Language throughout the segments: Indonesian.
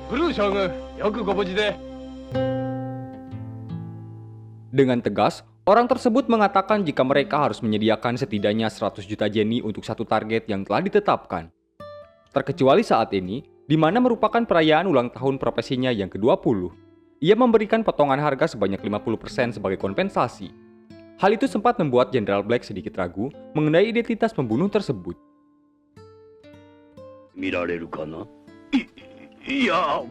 ブルー将軍、よくご無事で。 Dengan tegas, orang tersebut mengatakan jika mereka harus menyediakan setidaknya 100 juta jeni untuk satu target yang telah ditetapkan. Terkecuali saat ini, di mana merupakan perayaan ulang tahun profesinya yang ke-20. Ia memberikan potongan harga sebanyak 50% sebagai kompensasi. Hal itu sempat membuat Jenderal Black sedikit ragu mengenai identitas pembunuh tersebut. 見られるかな。いや、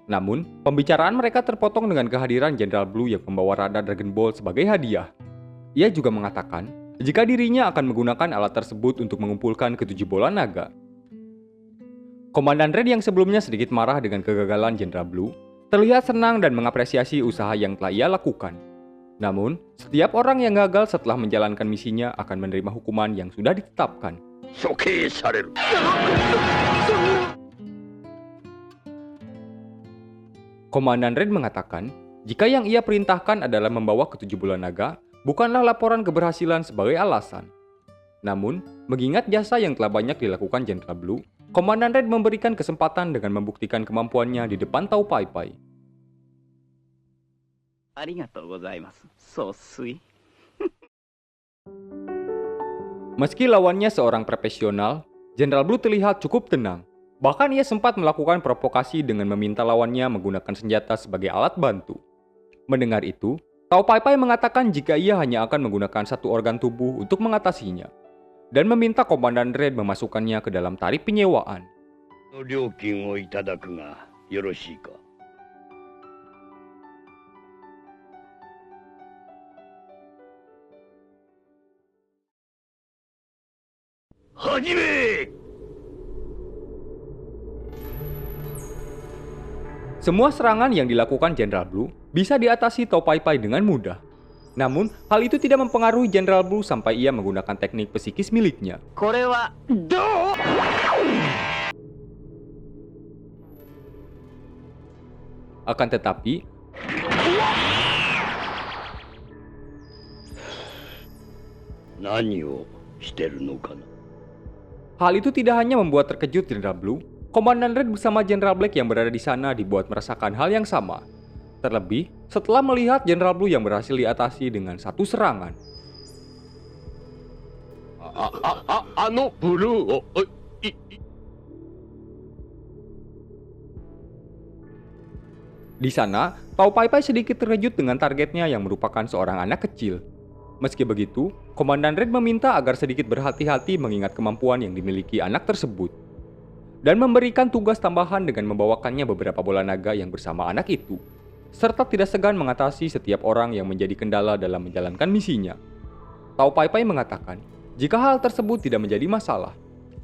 Namun, pembicaraan mereka terpotong dengan kehadiran Jenderal Blue yang membawa radar Dragon Ball sebagai hadiah. Ia juga mengatakan jika dirinya akan menggunakan alat tersebut untuk mengumpulkan ketujuh bola naga. Komandan Red yang sebelumnya sedikit marah dengan kegagalan Jenderal Blue, terlihat senang dan mengapresiasi usaha yang telah ia lakukan. Namun, setiap orang yang gagal setelah menjalankan misinya akan menerima hukuman yang sudah ditetapkan. 処刑される。 Komandan Red mengatakan, jika yang ia perintahkan adalah membawa ketujuh bola naga, bukanlah laporan keberhasilan sebagai alasan. Namun, mengingat jasa yang telah banyak dilakukan Jenderal Blue, Komandan Red memberikan kesempatan dengan membuktikan kemampuannya di depan Tao Pai Pai. ありがとうございます。そうすい。 Meski lawannya seorang profesional, Jenderal Blue terlihat cukup tenang. Bahkan ia sempat melakukan provokasi dengan meminta lawannya menggunakan senjata sebagai alat bantu. Mendengar itu, Tao Pai Pai mengatakan jika ia hanya akan menggunakan satu organ tubuh untuk mengatasinya, dan meminta Komandan Red memasukkannya ke dalam tarif penyewaan. 料金をいただくがよろしいか。 始め。 Semua serangan yang dilakukan Jenderal Blue bisa diatasi Tao Pai Pai dengan mudah. Namun, hal itu tidak mempengaruhi Jenderal Blue sampai ia menggunakan teknik psikis miliknya. これはどう。 Akan tetapi, 何をしてるのかな。 hal itu tidak hanya membuat terkejut Jenderal Blue, Komandan Red bersama Jenderal Black yang berada di sana dibuat merasakan hal yang sama. Terlebih, setelah melihat Jenderal Blue yang berhasil diatasi dengan satu serangan. ブルーを、Di sana, Tao Pai Pai sedikit terkejut dengan targetnya yang merupakan seorang anak kecil. Meski begitu, Komandan Red meminta agar sedikit berhati-hati mengingat kemampuan yang dimiliki anak tersebut. Dan memberikan tugas tambahan dengan membawakannya beberapa bola naga yang bersama anak itu. Serta tidak segan mengatasi setiap orang yang menjadi kendala dalam menjalankan misinya. Tao Pai Pai mengatakan, jika hal tersebut tidak menjadi masalah,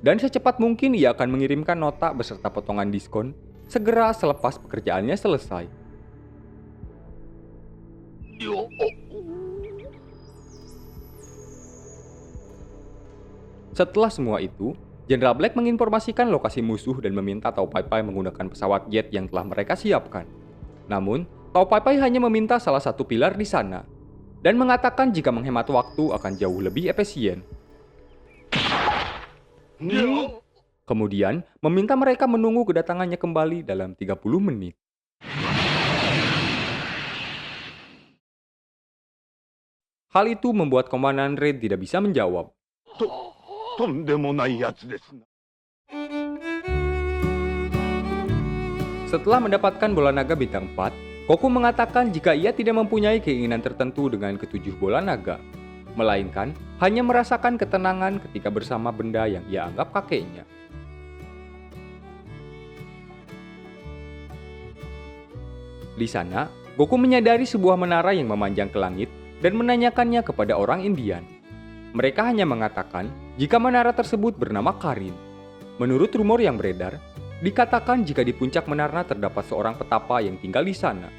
dan secepat mungkin ia akan mengirimkan nota beserta potongan diskon segera selepas pekerjaannya selesai. Setelah semua itu, Jenderal Black menginformasikan lokasi musuh dan meminta Tao Pai Pai menggunakan pesawat jet yang telah mereka siapkan. Namun, Tao Pai Pai hanya meminta salah satu pilar di sana, dan mengatakan jika menghemat waktu akan jauh lebih efisien. Kemudian, meminta mereka menunggu kedatangannya kembali dalam 30 menit. Hal itu membuat Komandan Red tidak bisa menjawab. とんでもないやつですな。 Setelah mendapatkan bola naga bintang 4, Goku mengatakan jika ia tidak mempunyai keinginan tertentu dengan ketujuh bola naga, melainkan hanya merasakan ketenangan ketika bersama benda yang ia anggap kakeknya. Di sana, Goku menyadari sebuah menara yang memanjang ke langit dan menanyakannya kepada orang Indian. Mereka hanya mengatakan jika menara tersebut bernama Karin. Menurut rumor yang beredar, dikatakan jika di puncak menara terdapat seorang petapa yang tinggal di sana,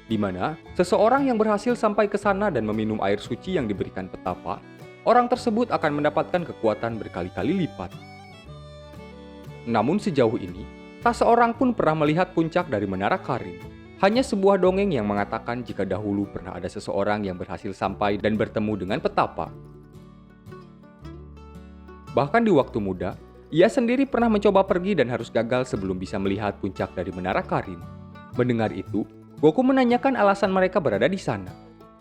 di mana seseorang yang berhasil sampai ke sana dan meminum air suci yang diberikan petapa, orang tersebut akan mendapatkan kekuatan berkali-kali lipat. Namun sejauh ini, tak seorang pun pernah melihat puncak dari menara Karin. Hanya sebuah dongeng yang mengatakan jika dahulu pernah ada seseorang yang berhasil sampai dan bertemu dengan petapa. Bahkan di waktu muda, Ia sendiri pernah mencoba pergi dan harus gagal sebelum bisa melihat puncak dari Menara Karin. Mendengar itu, Goku menanyakan alasan mereka berada di sana.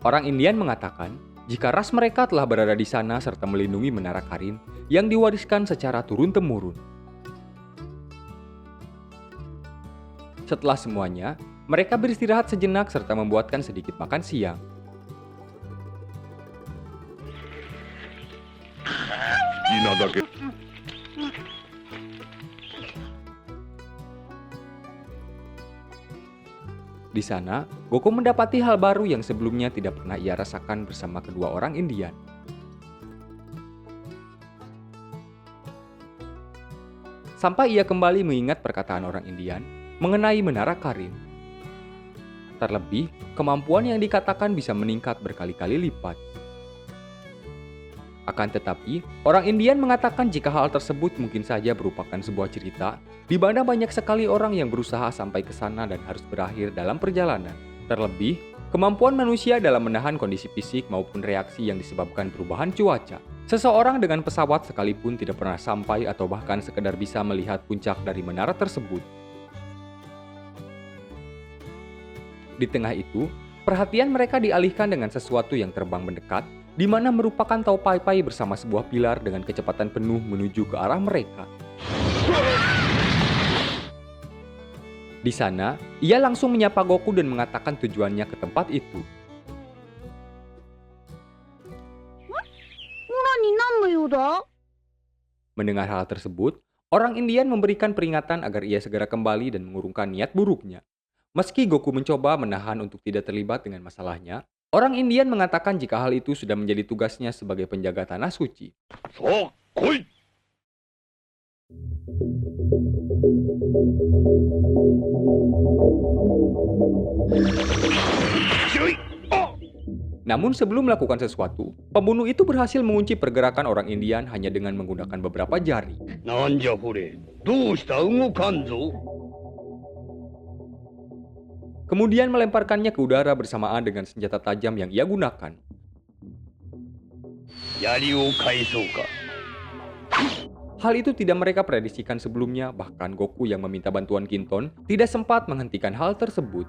Orang Indian mengatakan, jika ras mereka telah berada di sana serta melindungi Menara Karin yang diwariskan secara turun-temurun. Setelah semuanya, mereka beristirahat sejenak serta membuatkan sedikit makan siang. Di sana, Goku mendapati hal baru yang sebelumnya tidak pernah ia rasakan bersama kedua orang Indian. Sampai ia kembali mengingat perkataan orang Indian mengenai Menara Karin. Terlebih, kemampuan yang dikatakan bisa meningkat berkali-kali lipat. Akan tetapi, orang Indian mengatakan jika hal tersebut mungkin saja merupakan sebuah cerita di mana banyak sekali orang yang berusaha sampai ke sana dan harus berakhir dalam perjalanan. Terlebih, kemampuan manusia dalam menahan kondisi fisik maupun reaksi yang disebabkan perubahan cuaca. Seseorang dengan pesawat sekalipun tidak pernah sampai atau bahkan sekedar bisa melihat puncak dari menara tersebut. Di tengah itu, perhatian mereka dialihkan dengan sesuatu yang terbang mendekat, di mana merupakan Tao Pai Pai bersama sebuah pilar dengan kecepatan penuh menuju ke arah mereka. Di sana, ia langsung menyapa Goku dan mengatakan tujuannya ke tempat itu. Mendengar hal tersebut, orang Indian memberikan peringatan agar ia segera kembali dan mengurungkan niat buruknya. Meski Goku mencoba menahan untuk tidak terlibat dengan masalahnya, orang Indian mengatakan jika hal itu sudah menjadi tugasnya sebagai penjaga tanah suci. So, koi! Namun sebelum melakukan sesuatu, pembunuh itu berhasil mengunci pergerakan orang Indian hanya dengan menggunakan beberapa jari. Nanja kore? Doushita ugokan zo? Kemudian melemparkannya ke udara bersamaan dengan senjata tajam yang ia gunakan. Yari wo kaesou ka? Hal itu tidak mereka prediksikan sebelumnya, bahkan Goku yang meminta bantuan Kinton tidak sempat menghentikan hal tersebut.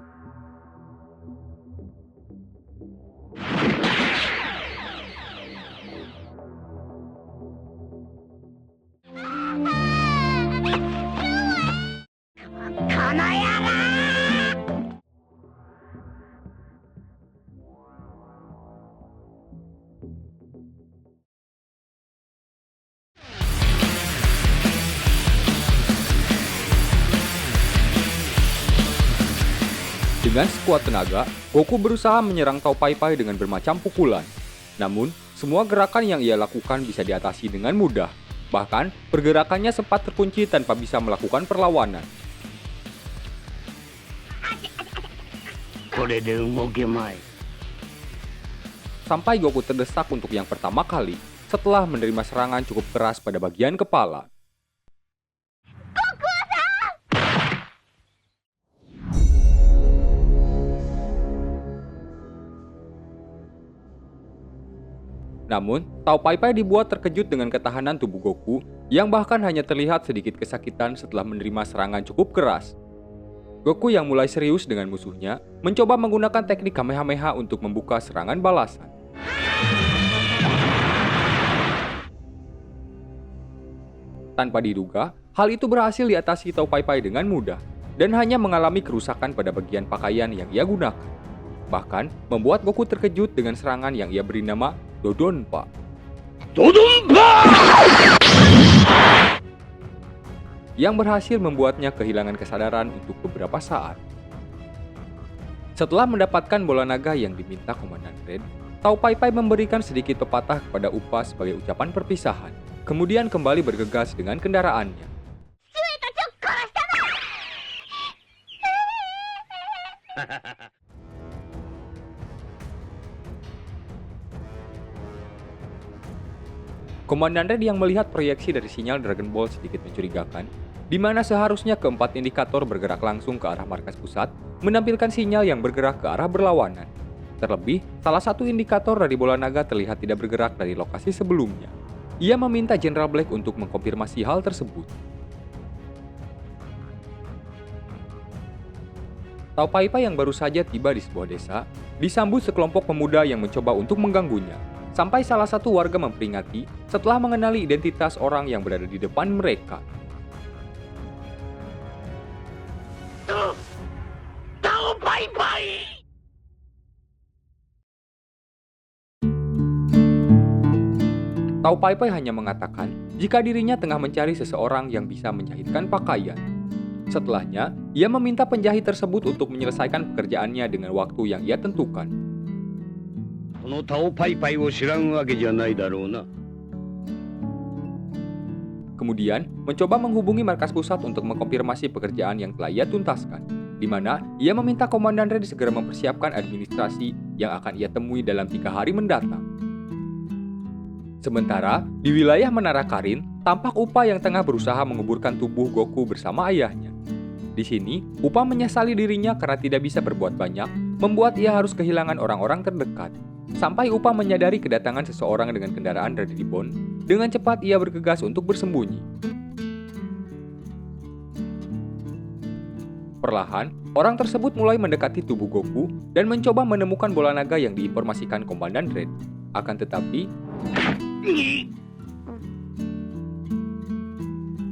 Dengan sekuat tenaga, Goku berusaha menyerang Tao Pai Pai dengan bermacam pukulan. Namun, semua gerakan yang ia lakukan bisa diatasi dengan mudah. Bahkan, pergerakannya sempat terkunci tanpa bisa melakukan perlawanan. Kore de ugokemae. Sampai Goku terdesak untuk yang pertama kali, setelah menerima serangan cukup keras pada bagian kepala. Namun, Tao Pai Pai dibuat terkejut dengan ketahanan tubuh Goku yang bahkan hanya terlihat sedikit kesakitan setelah menerima serangan cukup keras. Goku yang mulai serius dengan musuhnya mencoba menggunakan teknik Kamehameha untuk membuka serangan balasan. Tanpa diduga, hal itu berhasil diatasi Tao Pai Pai dengan mudah dan hanya mengalami kerusakan pada bagian pakaian yang ia gunakan. Bahkan, membuat Goku terkejut dengan serangan yang ia beri nama Dodonpa. Dodonpa! Yang berhasil membuatnya kehilangan kesadaran untuk beberapa saat. Setelah mendapatkan bola naga yang diminta Komandan Red, Tao Pai Pai memberikan sedikit pepatah kepada Upa sebagai ucapan perpisahan, kemudian kembali bergegas dengan kendaraannya. Komandan Red yang melihat proyeksi dari sinyal Dragon Ball sedikit mencurigakan, di mana seharusnya keempat indikator bergerak langsung ke arah markas pusat, menampilkan sinyal yang bergerak ke arah berlawanan. Terlebih, salah satu indikator dari bola naga terlihat tidak bergerak dari lokasi sebelumnya. ia meminta Jenderal Black untuk mengkonfirmasi hal tersebut. Tao Pai Pai yang baru saja tiba di sebuah desa, disambut sekelompok pemuda yang mencoba untuk mengganggunya. Sampai salah satu warga memperingati setelah mengenali identitas orang yang berada di depan mereka. Tao Pai Pai! Tao Pai Pai hanya mengatakan jika dirinya tengah mencari seseorang yang bisa menjahitkan pakaian. Setelahnya, ia meminta penjahit tersebut untuk menyelesaikan pekerjaannya dengan waktu yang ia tentukan. このタオパイパイを知らんわけじゃないだろうな。 Kemudian, mencoba menghubungi markas pusat untuk mengkonfirmasi pekerjaan yang telah ia tuntaskan, di mana ia meminta Komandan Red segera mempersiapkan administrasi yang akan ia temui dalam 3 hari mendatang. Sementara, di wilayah Menara Karin, tampak Upa yang tengah berusaha menguburkan tubuh Goku bersama ayahnya. Di sini, Upa menyesali dirinya karena tidak bisa berbuat banyak, membuat ia harus kehilangan orang-orang terdekat. Sampai Upa menyadari kedatangan seseorang dengan kendaraan Red Ribbon, dengan cepat ia bergegas untuk bersembunyi. Perlahan, orang tersebut mulai mendekati tubuh Goku dan mencoba menemukan bola naga yang diinformasikan Komandan Red. Akan tetapi,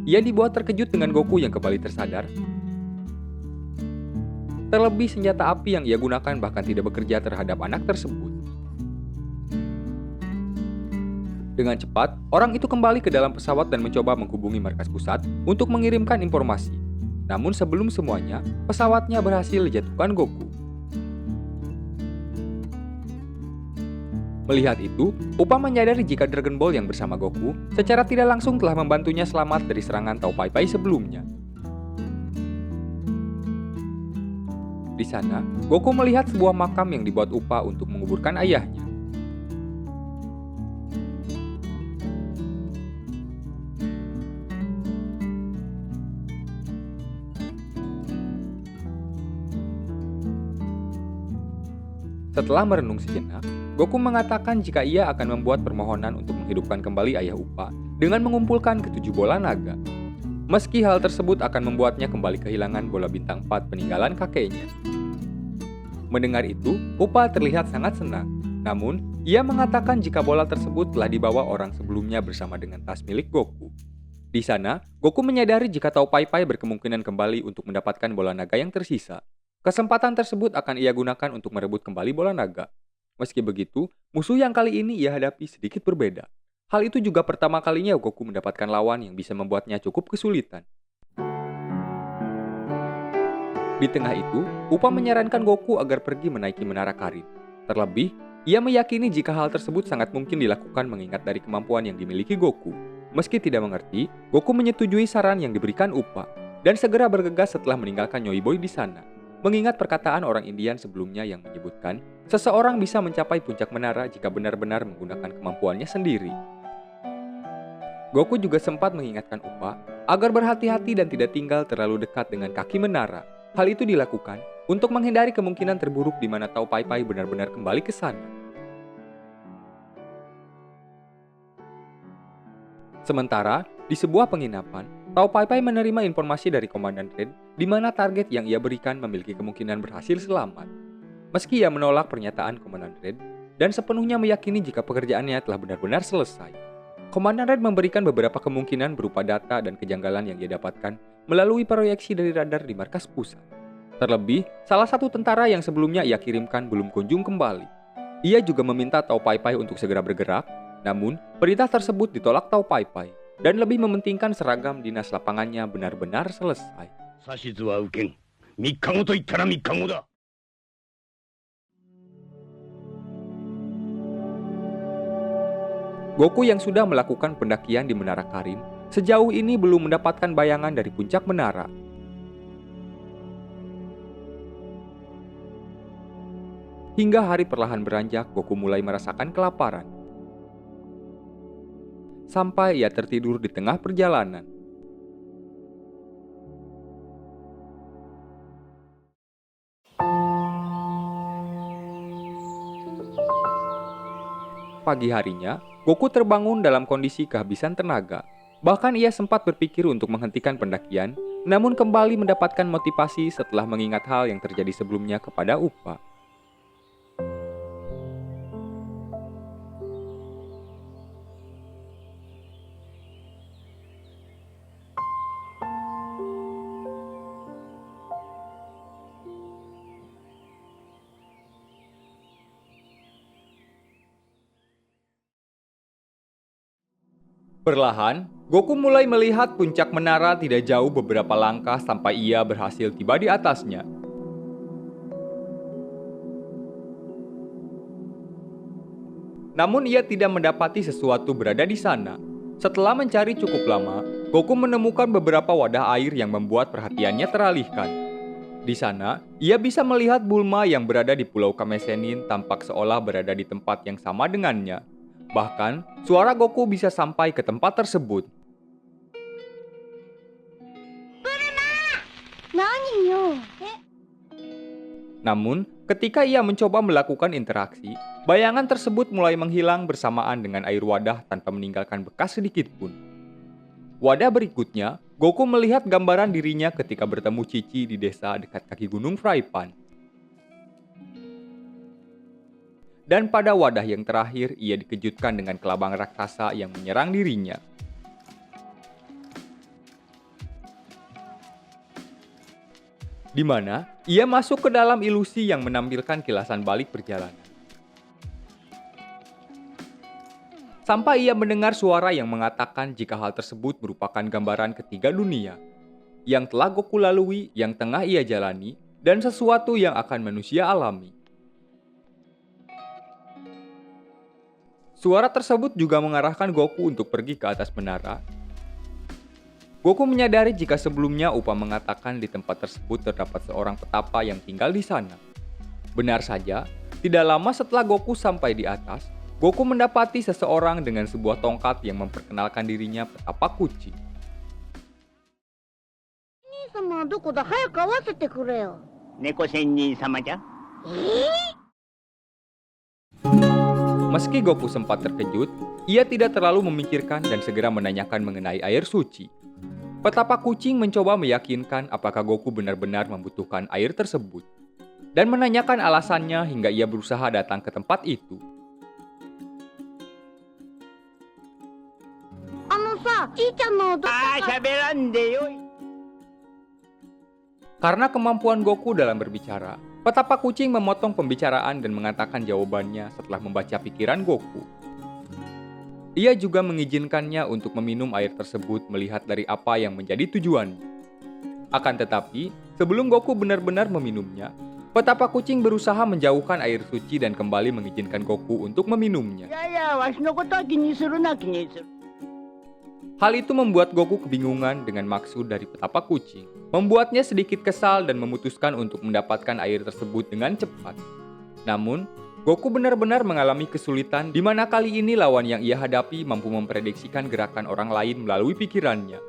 ia dibuat terkejut dengan Goku yang kembali tersadar. Terlebih senjata api yang ia gunakan bahkan tidak bekerja terhadap anak tersebut. Dengan cepat, orang itu kembali ke dalam pesawat dan mencoba menghubungi markas pusat untuk mengirimkan informasi. Namun sebelum semuanya, pesawatnya berhasil dijatuhkan Goku. Melihat itu, Upa menyadari jika Dragon Ball yang bersama Goku secara tidak langsung telah membantunya selamat dari serangan Tao Pai Pai sebelumnya. Di sana, Goku melihat sebuah makam yang dibuat Upa untuk menguburkan ayahnya. Setelah merenung sejenak, Goku mengatakan jika ia akan membuat permohonan untuk menghidupkan kembali ayah Upa dengan mengumpulkan ke-7 bola naga. Meski hal tersebut akan membuatnya kembali kehilangan bola bintang 4 peninggalan kakeknya. Mendengar itu, Upa terlihat sangat senang. Namun, ia mengatakan jika bola tersebut telah dibawa orang sebelumnya bersama dengan tas milik Goku. Di sana, Goku menyadari jika Tao Pai Pai berkemungkinan kembali untuk mendapatkan bola naga yang tersisa. Kesempatan tersebut akan ia gunakan untuk merebut kembali bola naga. Meski begitu, musuh yang kali ini ia hadapi sedikit berbeda. Hal itu juga pertama kalinya Goku mendapatkan lawan yang bisa membuatnya cukup kesulitan. Di tengah itu, Upa menyarankan Goku agar pergi menaiki Menara Karin. Terlebih, ia meyakini jika hal tersebut sangat mungkin dilakukan mengingat dari kemampuan yang dimiliki Goku. Meski tidak mengerti, Goku menyetujui saran yang diberikan Upa, dan segera bergegas setelah meninggalkan Nyoi Boy di sana. Mengingat perkataan orang Indian sebelumnya yang menyebutkan, seseorang bisa mencapai puncak menara jika benar-benar menggunakan kemampuannya sendiri. Goku juga sempat mengingatkan Upa agar berhati-hati dan tidak tinggal terlalu dekat dengan kaki menara. Hal itu dilakukan untuk menghindari kemungkinan terburuk di mana Tao Pai Pai benar-benar kembali ke sana. Sementara, di sebuah penginapan, Tao Pai Pai menerima informasi dari Komandan Red di mana target yang ia berikan memiliki kemungkinan berhasil selamat. Meski ia menolak pernyataan Komandan Red dan sepenuhnya meyakini jika pekerjaannya telah benar-benar selesai. Komandan Red memberikan beberapa kemungkinan berupa data dan kejanggalan yang ia dapatkan melalui proyeksi dari radar di markas pusat. Terlebih, salah satu tentara yang sebelumnya ia kirimkan belum kunjung kembali. Ia juga meminta Tao Pai Pai untuk segera bergerak, namun perintah tersebut ditolak Tao Pai Pai dan lebih mementingkan seragam dinas lapangannya benar-benar selesai. 指図は受けん。3日後と言ったら3日後だ。 Goku yang sudah melakukan pendakian di Menara Karin, sejauh ini belum mendapatkan bayangan dari puncak menara. Hingga hari perlahan beranjak, Goku mulai merasakan kelaparan. Sampai ia tertidur di tengah perjalanan. Pagi harinya, Goku terbangun dalam kondisi kehabisan tenaga. Bahkan ia sempat berpikir untuk menghentikan pendakian, namun kembali mendapatkan motivasi setelah mengingat hal yang terjadi sebelumnya kepada Uppa. Perlahan, Goku mulai melihat puncak menara tidak jauh beberapa langkah sampai ia berhasil tiba di atasnya. Namun ia tidak mendapati sesuatu berada di sana. Setelah mencari cukup lama, Goku menemukan beberapa wadah air yang membuat perhatiannya teralihkan. Di sana, ia bisa melihat Bulma yang berada di Pulau Kamesenin tampak seolah berada di tempat yang sama dengannya. Bahkan, suara Goku bisa sampai ke tempat tersebut. Namun, ketika ia mencoba melakukan interaksi, bayangan tersebut mulai menghilang bersamaan dengan air wadah tanpa meninggalkan bekas sedikit pun. Wadah berikutnya, Goku melihat gambaran dirinya ketika bertemu Cici di desa dekat kaki gunung Fraipan. Dan pada wadah yang terakhir, ia dikejutkan dengan kelabang raksasa yang menyerang dirinya. Di mana ia masuk ke dalam ilusi yang menampilkan kilasan balik perjalanan. Sampai ia mendengar suara yang mengatakan jika hal tersebut merupakan gambaran ketiga dunia, yang telah Goku lalui, yang tengah ia jalani, dan sesuatu yang akan manusia alami. Suara tersebut juga mengarahkan Goku untuk pergi ke atas menara. Goku menyadari jika sebelumnya Uppa mengatakan di tempat tersebut terdapat seorang petapa yang tinggal di sana. Benar saja, tidak lama setelah Goku sampai di atas, Goku mendapati seseorang dengan sebuah tongkat yang memperkenalkan dirinya petapa kucing. Neko Sennin sama ja? Meski Goku sempat terkejut, ia tidak terlalu memikirkan dan segera menanyakan mengenai air suci. Petapa kucing mencoba meyakinkan apakah Goku benar-benar membutuhkan air tersebut, dan menanyakan alasannya hingga ia berusaha datang ke tempat itu. Karena kemampuan Goku dalam berbicara, petapa kucing memotong pembicaraan dan mengatakan jawabannya setelah membaca pikiran Goku. Ia juga mengizinkannya untuk meminum air tersebut melihat dari apa yang menjadi tujuannya. Akan tetapi, sebelum Goku benar-benar meminumnya, petapa kucing berusaha menjauhkan air suci dan kembali mengizinkan Goku untuk meminumnya. Hal itu membuat Goku kebingungan dengan maksud dari petapa kucing, membuatnya sedikit kesal dan memutuskan untuk mendapatkan air tersebut dengan cepat. Namun, Goku benar-benar mengalami kesulitan di mana kali ini lawan yang ia hadapi mampu memprediksikan gerakan orang lain melalui pikirannya.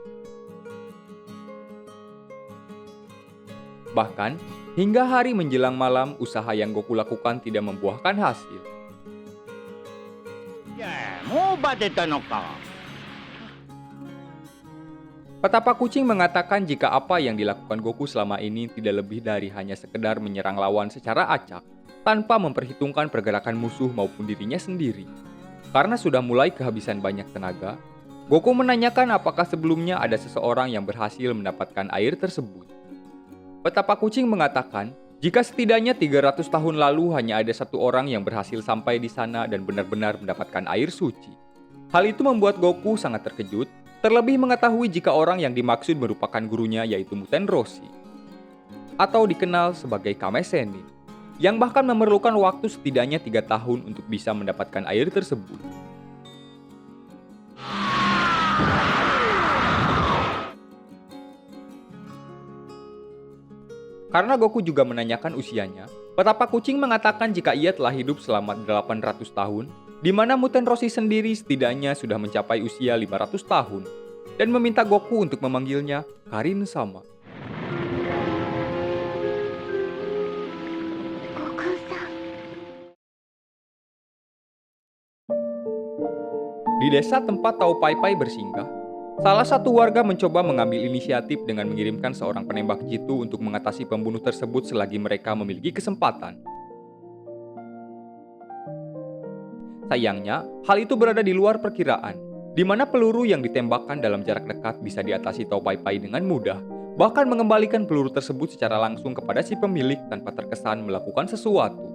Bahkan, hingga hari menjelang malam, usaha yang Goku lakukan tidak membuahkan hasil. Petapa kucing mengatakan jika apa yang dilakukan Goku selama ini tidak lebih dari hanya sekedar menyerang lawan secara acak, tanpa memperhitungkan pergerakan musuh maupun dirinya sendiri. Karena sudah mulai kehabisan banyak tenaga, Goku menanyakan apakah sebelumnya ada seseorang yang berhasil mendapatkan air tersebut. Petapa kucing mengatakan, jika setidaknya 300 tahun lalu hanya ada satu orang yang berhasil sampai di sana dan benar-benar mendapatkan air suci. Hal itu membuat Goku sangat terkejut, terlebih mengetahui jika orang yang dimaksud merupakan gurunya yaitu Muten Roshi, atau dikenal sebagai Kame Sennin, yang bahkan memerlukan waktu setidaknya 3 tahun untuk bisa mendapatkan air tersebut. Karena Goku juga menanyakan usianya, petapa kucing mengatakan jika ia telah hidup selama 800 tahun, di mana Muten Roshi sendiri setidaknya sudah mencapai usia 500 tahun, dan meminta Goku untuk memanggilnya Karin sama. desa tempat Tao Pai Pai bersinggah, salah satu warga mencoba mengambil inisiatif dengan mengirimkan seorang penembak jitu untuk mengatasi pembunuh tersebut selagi mereka memiliki kesempatan. Sayangnya, hal itu berada di luar perkiraan, di mana peluru yang ditembakkan dalam jarak dekat bisa diatasi Tao Pai Pai dengan mudah, bahkan mengembalikan peluru tersebut secara langsung kepada si pemilik tanpa terkesan melakukan sesuatu.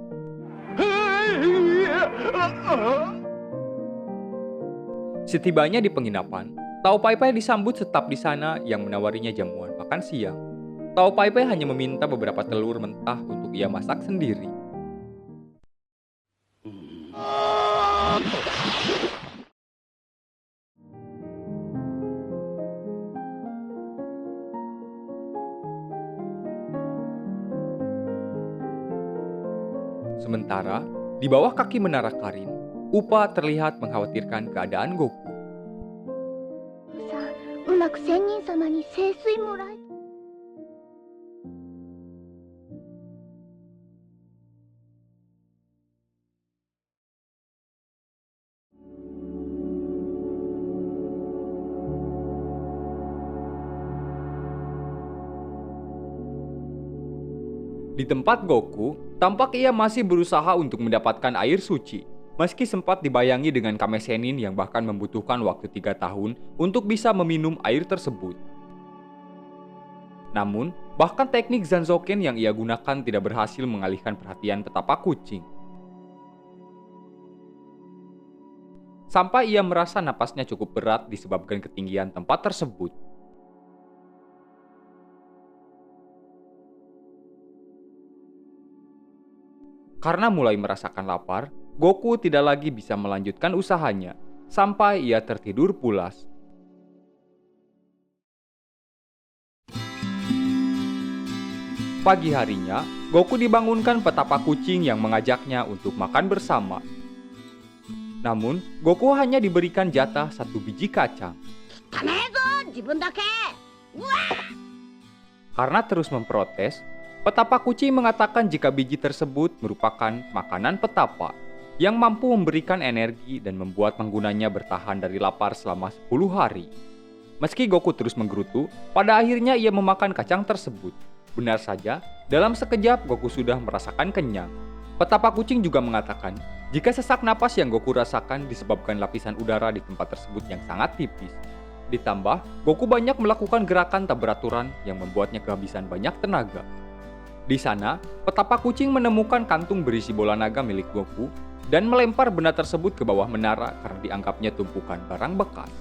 Setibanya di penginapan, Tao Pai Pai disambut staf di sana yang menawarinya jamuan makan siang. Tao Pai Pai hanya meminta beberapa telur mentah untuk ia masak sendiri. Sementara, di bawah kaki menara Karin, Upa terlihat mengkhawatirkan keadaan Goku. さあ、うまく仙人様に聖水もらえ。 Di tempat Goku, tampak ia masih berusaha untuk mendapatkan air suci, meski sempat dibayangi dengan Kame Sennin yang bahkan membutuhkan waktu 3 tahun untuk bisa meminum air tersebut. Namun, bahkan teknik Zanzoken yang ia gunakan tidak berhasil mengalihkan perhatian petapa kucing. Sampai ia merasa napasnya cukup berat disebabkan ketinggian tempat tersebut. Karena mulai merasakan lapar, Goku tidak lagi bisa melanjutkan usahanya, sampai ia tertidur pulas. Pagi harinya, Goku dibangunkan petapa kucing yang mengajaknya untuk makan bersama. Namun, Goku hanya diberikan jatah 1 biji kacang. Karena terus memprotes, petapa kucing mengatakan jika biji tersebut merupakan makanan petapa yang mampu memberikan energi dan membuat penggunanya bertahan dari lapar selama 10 hari. Meski Goku terus menggerutu, pada akhirnya ia memakan kacang tersebut. Benar saja, dalam sekejap Goku sudah merasakan kenyang. Petapa kucing juga mengatakan jika sesak napas yang Goku rasakan disebabkan lapisan udara di tempat tersebut yang sangat tipis. Ditambah, Goku banyak melakukan gerakan tak beraturan yang membuatnya kehabisan banyak tenaga. Di sana, petapa kucing menemukan kantung berisi bola naga milik Goku dan melempar benda tersebut ke bawah menara karena dianggapnya tumpukan barang bekas.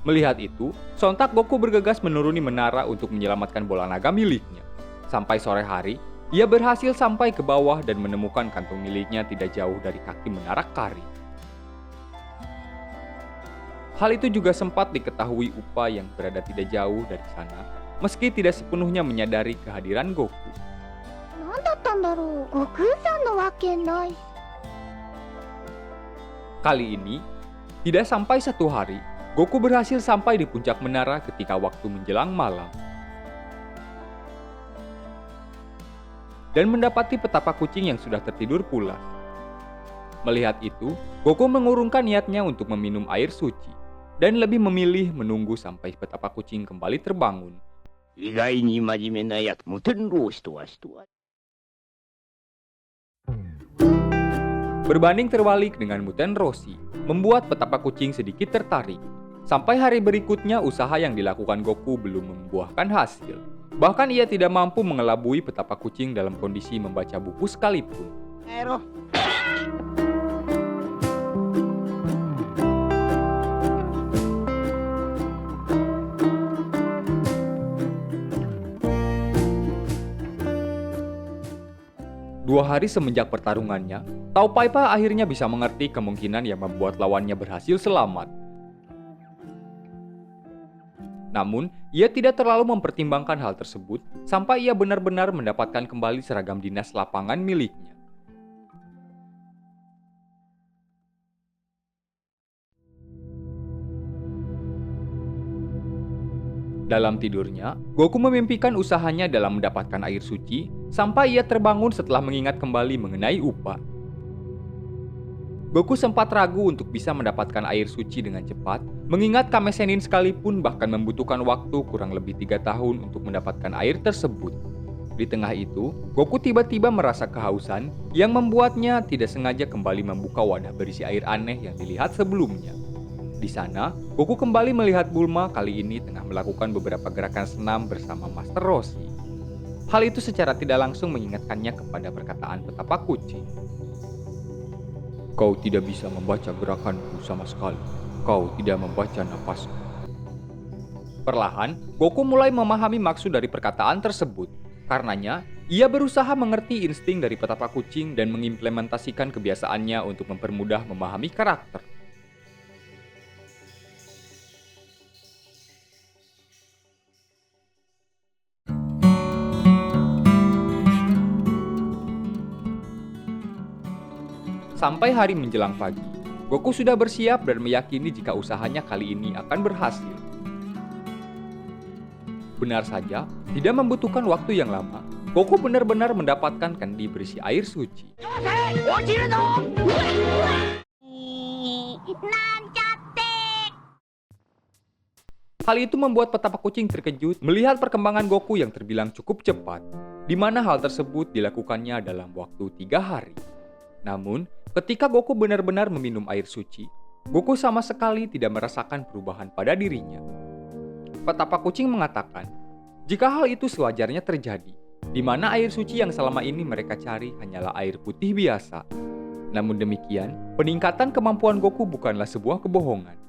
Melihat itu, sontak Goku bergegas menuruni menara untuk menyelamatkan bola naga miliknya. Sampai sore hari, ia berhasil sampai ke bawah dan menemukan kantung miliknya tidak jauh dari kaki menara Karin. Hal itu juga sempat diketahui Upa yang berada tidak jauh dari sana, meski tidak sepenuhnya menyadari kehadiran Goku. 何だったんだろう。悟空さんのわけないし。 Kali ini, tidak sampai 1 hari, Goku berhasil sampai di puncak menara ketika waktu menjelang malam. Dan mendapati petapa kucing yang sudah tertidur pulas. Melihat itu, Goku mengurungkan niatnya untuk meminum air suci, dan lebih memilih menunggu sampai petapa kucing kembali terbangun. 意外に真面目なやつ、無天老師とは人は。 Berbanding terbalik dengan Muten Roshi, membuat petapa kucing sedikit tertarik. Sampai hari berikutnya usaha yang dilakukan Goku belum membuahkan hasil. Bahkan ia tidak mampu mengelabui petapa kucing dalam kondisi membaca buku sekalipun. 2 hari semenjak pertarungannya, Tao Pai Pai akhirnya bisa mengerti kemungkinan yang membuat lawannya berhasil selamat. Namun, ia tidak terlalu mempertimbangkan hal tersebut sampai ia benar-benar mendapatkan kembali seragam dinas lapangan miliknya. Dalam tidurnya, Goku memimpikan usahanya dalam mendapatkan air suci sampai ia terbangun setelah mengingat kembali mengenai Upa. Goku sempat ragu untuk bisa mendapatkan air suci dengan cepat, mengingat Kame Sennin sekalipun bahkan membutuhkan waktu kurang lebih 3 tahun untuk mendapatkan air tersebut. Di tengah itu, Goku tiba-tiba merasa kehausan yang membuatnya tidak sengaja kembali membuka wadah berisi air aneh yang dilihat sebelumnya. Di sana, Goku kembali melihat Bulma kali ini tengah melakukan beberapa gerakan senam bersama Master Roshi. Hal itu secara tidak langsung mengingatkannya kepada perkataan petapa kucing. Kau tidak bisa membaca gerakanku sama sekali. Kau tidak membaca napasku. Perlahan, Goku mulai memahami maksud dari perkataan tersebut. Karenanya, ia berusaha mengerti insting dari petapa kucing dan mengimplementasikan kebiasaannya untuk mempermudah memahami karakter. Sampai hari menjelang pagi, Goku sudah bersiap dan meyakini jika usahanya kali ini akan berhasil. Benar saja, tidak membutuhkan waktu yang lama, Goku benar-benar mendapatkan kandi berisi air suci. Hal itu membuat petapa kucing terkejut melihat perkembangan Goku yang terbilang cukup cepat, di mana hal tersebut dilakukannya dalam waktu 3 hari. Namun, ketika Goku benar-benar meminum air suci, Goku sama sekali tidak merasakan perubahan pada dirinya. Petapa kucing mengatakan, jika hal itu sewajarnya terjadi, di mana air suci yang selama ini mereka cari hanyalah air putih biasa. Namun demikian, peningkatan kemampuan Goku bukanlah sebuah kebohongan.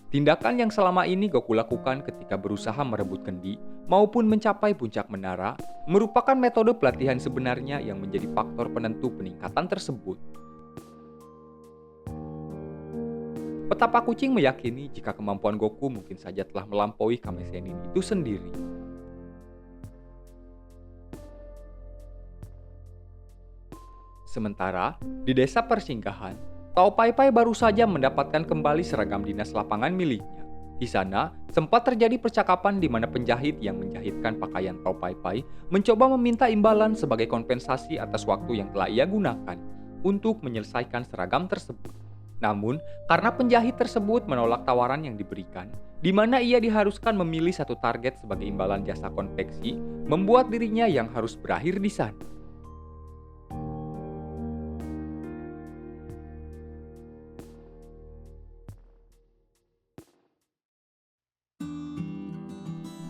Tindakan yang selama ini Goku lakukan ketika berusaha merebut kendi maupun mencapai puncak menara merupakan metode pelatihan sebenarnya yang menjadi faktor penentu peningkatan tersebut. Petapa kucing meyakini jika kemampuan Goku mungkin saja telah melampaui Kame Sennin itu sendiri. Sementara, di desa persinggahan, Tao Pai Pai baru saja mendapatkan kembali seragam dinas lapangan miliknya. Di sana, sempat terjadi percakapan di mana penjahit yang menjahitkan pakaian Tao Pai Pai mencoba meminta imbalan sebagai kompensasi atas waktu yang telah ia gunakan untuk menyelesaikan seragam tersebut. Namun, karena penjahit tersebut menolak tawaran yang diberikan, di mana ia diharuskan memilih satu target sebagai imbalan jasa konveksi, membuat dirinya yang harus berakhir di sana.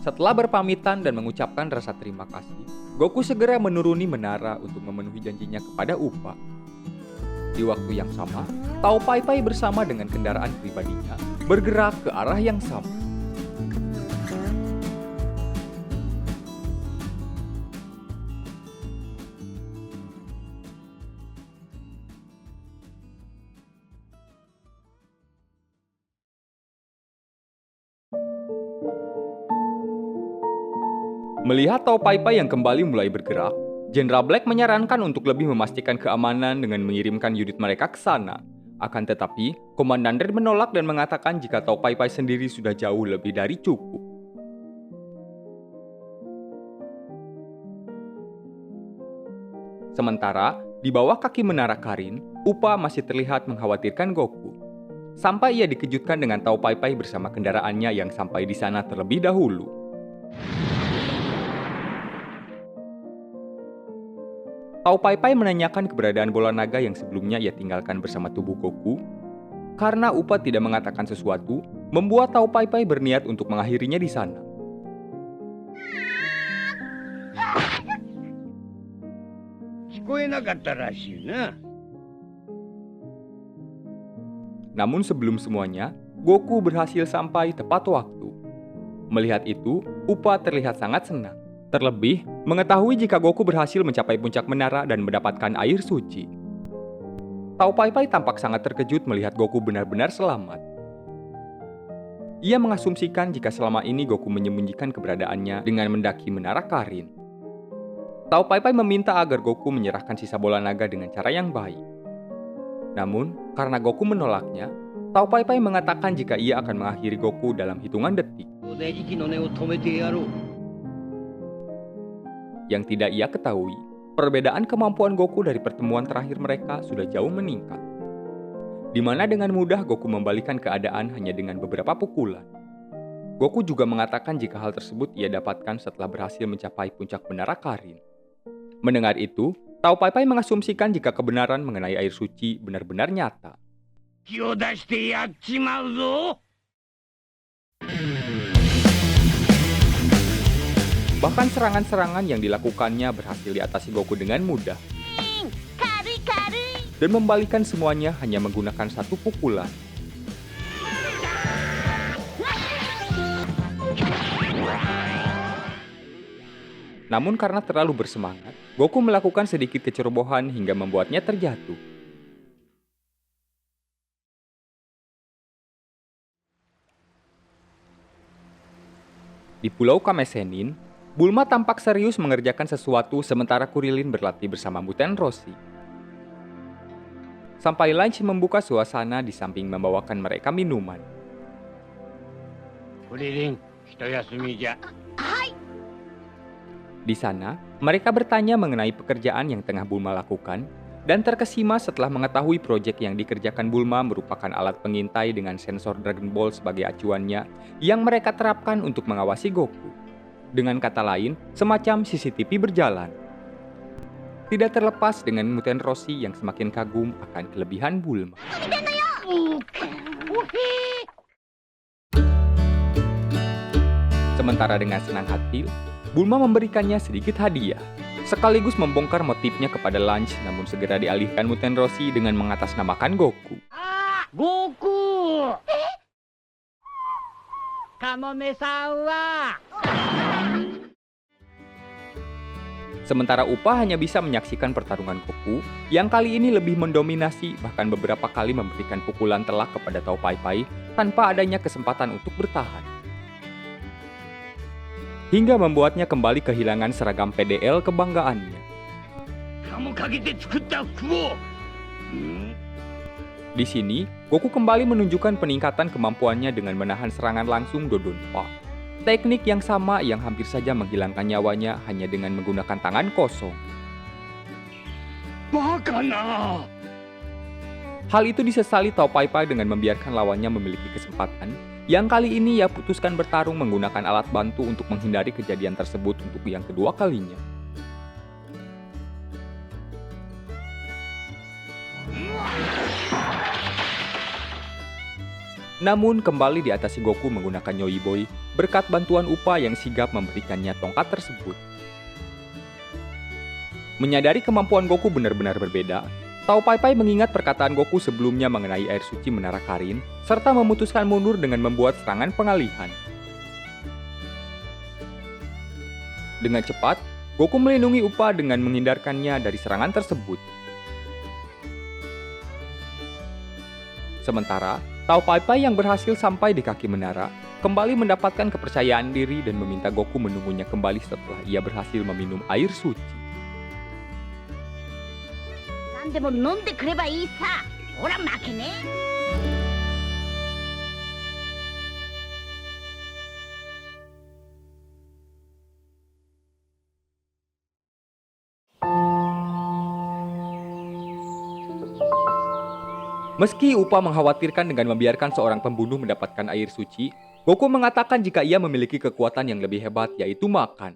Setelah berpamitan dan mengucapkan rasa terima kasih, Goku segera menuruni menara untuk memenuhi janjinya kepada Uppa. Di waktu yang sama, Tao Pai Pai bersama dengan kendaraan pribadinya bergerak ke arah yang sama. Melihat Tao Pai Pai yang kembali mulai bergerak, Jenderal Black menyarankan untuk lebih memastikan keamanan dengan mengirimkan unit mereka ke sana. Akan tetapi, Komandan Red menolak dan mengatakan jika Tao Pai Pai sendiri sudah jauh lebih dari cukup. Sementara, di bawah kaki menara Karin, Uppa masih terlihat mengkhawatirkan Goku. Sampai ia dikejutkan dengan Tao Pai Pai bersama kendaraannya yang sampai di sana terlebih dahulu. Tao Pai Pai menanyakan keberadaan bola naga yang sebelumnya ia tinggalkan bersama tubuh Goku. Karena Uppa tidak mengatakan sesuatu, membuat Tao Pai Pai berniat untuk mengakhirinya di sana. Namun sebelum semuanya, Goku berhasil sampai tepat waktu. Melihat itu, Uppa terlihat sangat senang. Terlebih, mengetahui jika Goku berhasil mencapai puncak menara dan mendapatkan air suci. Tao Pai Pai tampak sangat terkejut melihat Goku benar-benar selamat. Ia mengasumsikan jika selama ini Goku menyembunyikan keberadaannya dengan mendaki menara Karin. Tao Pai Pai meminta agar Goku menyerahkan sisa bola naga dengan cara yang baik. Namun, karena Goku menolaknya, Tao Pai Pai mengatakan jika ia akan mengakhiri Goku dalam hitungan detik. Yang tidak ia ketahui, perbedaan kemampuan Goku dari pertemuan terakhir mereka sudah jauh meningkat. di mana dengan mudah Goku membalikan keadaan hanya dengan beberapa pukulan. Goku juga mengatakan jika hal tersebut ia dapatkan setelah berhasil mencapai puncak menara Karin. Mendengar itu, Tao Pai Pai mengasumsikan jika kebenaran mengenai air suci benar-benar nyata. 気を出してやっちまうぞ。 Bahkan serangan-serangan yang dilakukannya berhasil diatasi Goku dengan mudah. 軽い軽い。 Dan membalikan semuanya hanya menggunakan satu pukulan. Namun karena terlalu bersemangat, Goku melakukan sedikit kecerobohan hingga membuatnya terjatuh. Di Pulau Kamesenin, Bulma tampak serius mengerjakan sesuatu sementara Kurilin berlatih bersama Muten Roshi. Sampai Lunch membuka suasana di samping membawakan mereka minuman. クリリン、一休みじゃ。 Di sana, mereka bertanya mengenai pekerjaan yang tengah Bulma lakukan dan terkesima setelah mengetahui proyek yang dikerjakan Bulma merupakan alat pengintai dengan sensor Dragon Ball sebagai acuannya yang mereka terapkan untuk mengawasi Goku. Dengan kata lain, semacam CCTV berjalan. Tidak terlepas dengan Muten Roshi yang semakin kagum akan kelebihan Bulma. Sementara dengan senang hati, Bulma memberikannya sedikit hadiah, sekaligus membongkar motifnya kepada Lunch, namun segera dialihkan Muten Roshi dengan mengatasnamakan Goku. 悟空カモメさんは Sementara Upa hanya bisa menyaksikan pertarungan Goku, yang kali ini lebih mendominasi, bahkan beberapa kali memberikan pukulan telak kepada Tao Pai Pai tanpa adanya kesempatan untuk bertahan. Hingga membuatnya kembali kehilangan seragam PDL kebanggaannya. カモかけて作った服を。 Di sini, Goku kembali menunjukkan peningkatan kemampuannya dengan menahan serangan langsung Dodonpa. Teknik yang sama yang hampir saja menghilangkan nyawanya hanya dengan menggunakan tangan kosong. バカな。 Hal itu disesali Tao Pai Pai dengan membiarkan lawannya memiliki kesempatan, yang kali ini ia putuskan bertarung menggunakan alat bantu untuk menghindari kejadian tersebut untuk yang kedua kalinya. Namun kembali diatasi Goku menggunakan Yoi Boy berkat bantuan Upa yang sigap memberikannya tongkat tersebut. Menyadari kemampuan Goku benar-benar berbeda, Tao Pai Pai mengingat perkataan Goku sebelumnya mengenai air suci menara Karin, serta memutuskan mundur dengan membuat serangan pengalihan. Dengan cepat, Goku melindungi Upa dengan menghindarkannya dari serangan tersebut. Sementara, Tao Pai Pai yang berhasil sampai di kaki menara, kembali mendapatkan kepercayaan diri dan meminta Goku menunggunya kembali setelah ia berhasil meminum air suci. 何でも飲んでくればいいさ。ほら負けね。 Meski Upa mengkhawatirkan dengan membiarkan seorang pembunuh mendapatkan air suci, Goku mengatakan jika ia memiliki kekuatan yang lebih hebat, yaitu makan.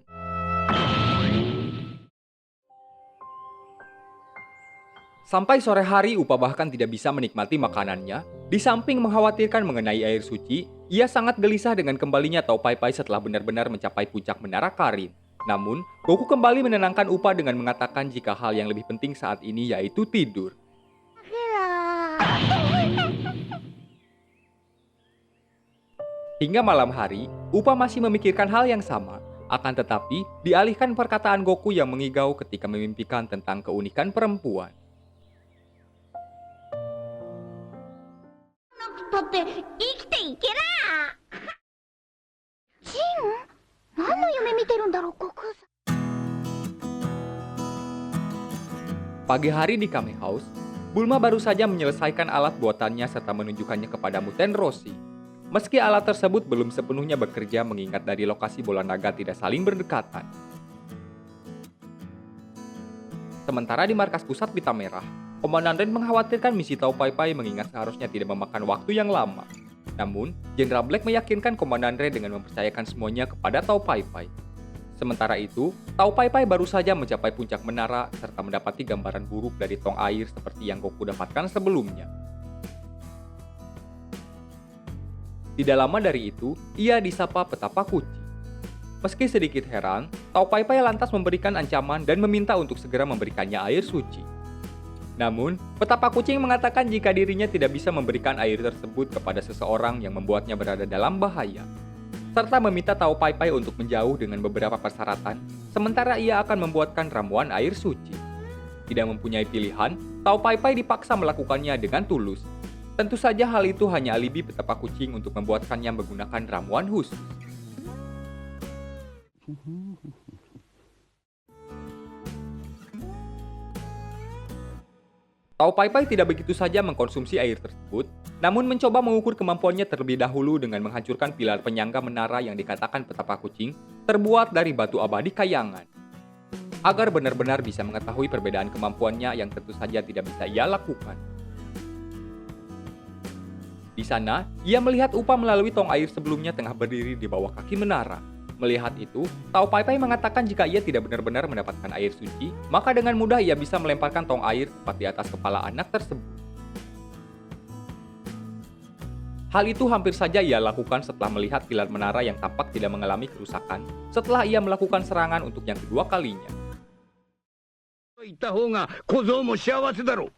Sampai sore hari, Upa bahkan tidak bisa menikmati makanannya. Di samping mengkhawatirkan mengenai air suci, ia sangat gelisah dengan kembalinya Tao Pai Pai setelah benar-benar mencapai puncak menara Karin. Namun, Goku kembali menenangkan Upa dengan mengatakan jika hal yang lebih penting saat ini yaitu tidur. Hingga malam hari, Upa masih memikirkan hal yang sama. Akan tetapi, dialihkan perkataan Goku yang mengigau ketika memimpikan tentang keunikan perempuan. だって生きていけら。ジン、何の夢見てるんだろう、悟空さん。 Pagi hari di Kame House, Bulma baru saja menyelesaikan alat buatannya serta menunjukkannya kepada Muten Roshi. Meski alat tersebut belum sepenuhnya bekerja mengingat dari lokasi bola naga tidak saling berdekatan. Sementara di markas pusat Pita Merah, Komandan Red mengkhawatirkan misi Tao Pai Pai mengingat seharusnya tidak memakan waktu yang lama. Namun, Jenderal Black meyakinkan Komandan Red dengan mempercayakan semuanya kepada Tao Pai Pai. Sementara itu, Tao Pai Pai baru saja mencapai puncak menara serta mendapati gambaran buruk dari tong air seperti yang Goku dapatkan sebelumnya. Tidak lama dari itu, ia disapa petapa kucing. Meski sedikit heran, Tao Pai Pai lantas memberikan ancaman dan meminta untuk segera memberikannya air suci. Namun, petapa kucing mengatakan jika dirinya tidak bisa memberikan air tersebut kepada seseorang yang membuatnya berada dalam bahaya, serta meminta Tao Pai Pai untuk menjauh dengan beberapa persyaratan, sementara ia akan membuatkan ramuan air suci. Tidak mempunyai pilihan, Tao Pai Pai dipaksa melakukannya dengan tulus. Tentu saja hal itu hanya alibi petapa kucing untuk membuatkannya menggunakan ramuan khusus. Tao Pai Pai tidak begitu saja mengkonsumsi air tersebut, namun mencoba mengukur kemampuannya terlebih dahulu dengan menghancurkan pilar penyangga menara yang dikatakan petapa kucing terbuat dari batu abadi kayangan. Agar benar-benar bisa mengetahui perbedaan kemampuannya yang tentu saja tidak bisa ia lakukan. Di sana, ia melihat Upa melalui tong air sebelumnya tengah berdiri di bawah kaki menara. Melihat itu, Tao Pai Pai mengatakan jika ia tidak benar-benar mendapatkan air suci, maka dengan mudah ia bisa melemparkan tong air tepat di atas kepala anak tersebut. Hal itu hampir saja ia lakukan setelah melihat pilar menara yang tampak tidak mengalami kerusakan setelah ia melakukan serangan untuk yang kedua kalinya. 言った方が小僧も幸せだろう。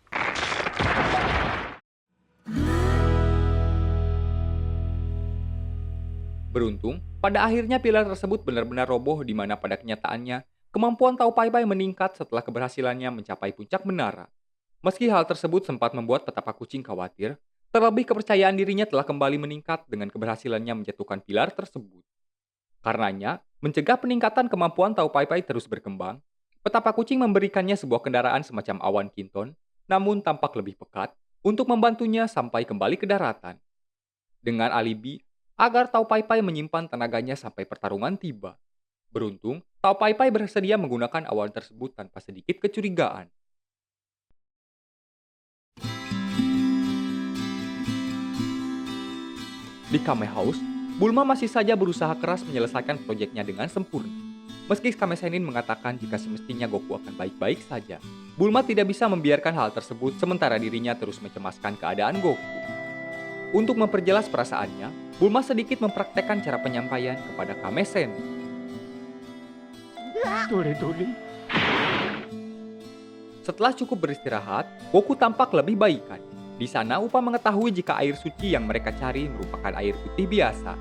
Beruntung, pada akhirnya pilar tersebut benar-benar roboh di mana pada kenyataannya, kemampuan Tao Pai Pai meningkat setelah keberhasilannya mencapai puncak menara. Meski hal tersebut sempat membuat petapa kucing khawatir, terlebih kepercayaan dirinya telah kembali meningkat dengan keberhasilannya menjatuhkan pilar tersebut. Karenanya, mencegah peningkatan kemampuan Tao Pai Pai terus berkembang, petapa kucing memberikannya sebuah kendaraan semacam awan kinton, namun tampak lebih pekat, untuk membantunya sampai kembali ke daratan. Dengan alibi, agar Tao Pai Pai menyimpan tenaganya sampai pertarungan tiba. Beruntung, Tao Pai Pai bersedia menggunakan awan tersebut tanpa sedikit kecurigaan. Di Kame House, Bulma masih saja berusaha keras menyelesaikan proyeknya dengan sempurna. Meski Kame Sennin mengatakan jika semestinya Goku akan baik-baik saja, Bulma tidak bisa membiarkan hal tersebut sementara dirinya terus mencemaskan keadaan Goku. Untuk memperjelas perasaannya, Bulma sedikit mempraktekkan cara penyampaian kepada Kame Sennin. Setelah cukup beristirahat, Goku tampak lebih baikan. Di sana, Upa mengetahui jika air suci yang mereka cari merupakan air putih biasa.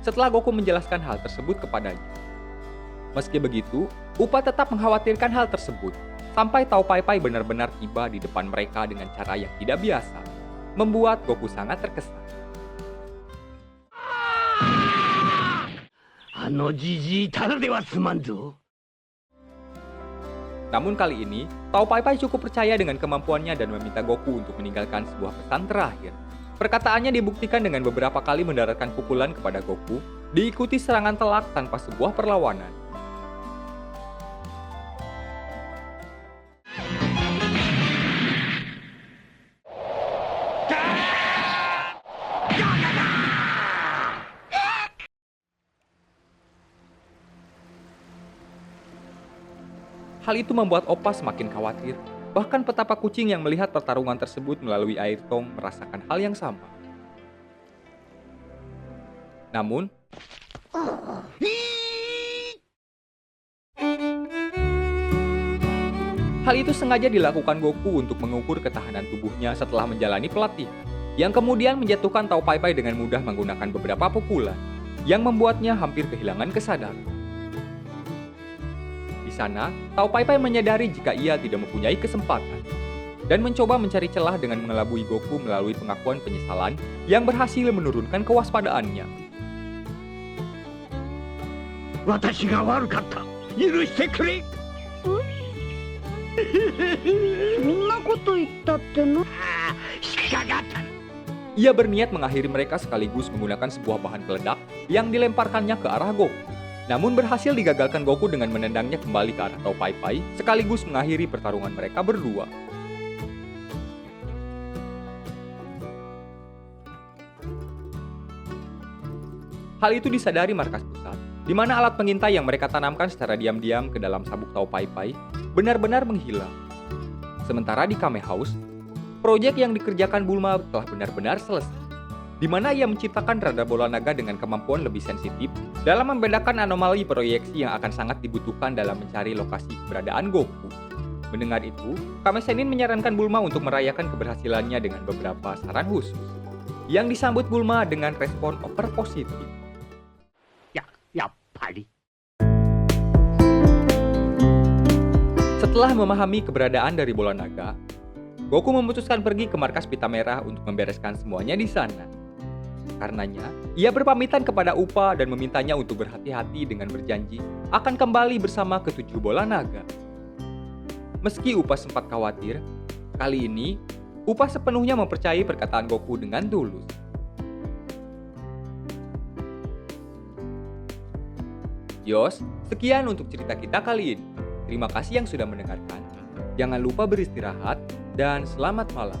Setelah Goku menjelaskan hal tersebut kepadanya. Meski begitu, Upa tetap mengkhawatirkan hal tersebut, sampai Tao Pai Pai benar-benar tiba di depan mereka dengan cara yang tidak biasa, membuat Goku sangat terkesan. Namun kali ini, Tao Pai Pai cukup percaya dengan kemampuannya dan meminta Goku untuk meninggalkan sebuah pesan terakhir. Perkataannya dibuktikan dengan beberapa kali mendaratkan pukulan kepada Goku, diikuti serangan telak tanpa sebuah perlawanan. Hal itu membuat Oppa semakin khawatir. Bahkan petapa kucing yang melihat pertarungan tersebut melalui air tong merasakan hal yang sama. Namun, hal itu sengaja dilakukan Goku untuk mengukur ketahanan tubuhnya setelah menjalani pelatihan, yang kemudian menjatuhkan Tao Pai Pai dengan mudah menggunakan beberapa pukulan, yang membuatnya hampir kehilangan kesadaran. Di sana, Tao Pai Pai menyadari jika ia tidak mempunyai kesempatan, dan mencoba mencari celah dengan mengelabui Goku melalui pengakuan penyesalan yang berhasil menurunkan kewaspadaannya. 私が悪かった。許してくれ。そんなこと言ったってな。引っかかった。 Ia berniat mengakhiri mereka sekaligus menggunakan sebuah bahan peledak yang dilemparkannya ke arah Goku. Namun berhasil digagalkan Goku dengan menendangnya kembali ke arah Tao Pai Pai sekaligus mengakhiri pertarungan mereka berdua. Hal itu disadari markas pusat, di mana alat pengintai yang mereka tanamkan secara diam-diam ke dalam sabuk Tao Pai Pai benar-benar menghilang. Sementara di Kame House, proyek yang dikerjakan Bulma telah benar-benar selesai, di mana ia menciptakan radar bola naga dengan kemampuan lebih sensitif dalam membedakan anomali proyeksi yang akan sangat dibutuhkan dalam mencari lokasi keberadaan Goku. Mendengar itu, Kame Sennin menyarankan Bulma untuk merayakan keberhasilannya dengan beberapa saran khusus, yang disambut Bulma dengan respon over positif. Ya pali. Setelah memahami keberadaan dari bola naga, Goku memutuskan pergi ke markas Pita Merah untuk membereskan semuanya di sana. Karenanya, ia berpamitan kepada Upa dan memintanya untuk berhati-hati dengan berjanji akan kembali bersama ketujuh bola naga. Meski Upa sempat khawatir, kali ini Upa sepenuhnya mempercayai perkataan Goku dengan tulus. Yos, sekian untuk cerita kita kali ini. Terima kasih yang sudah mendengarkan. Jangan lupa beristirahat dan selamat malam.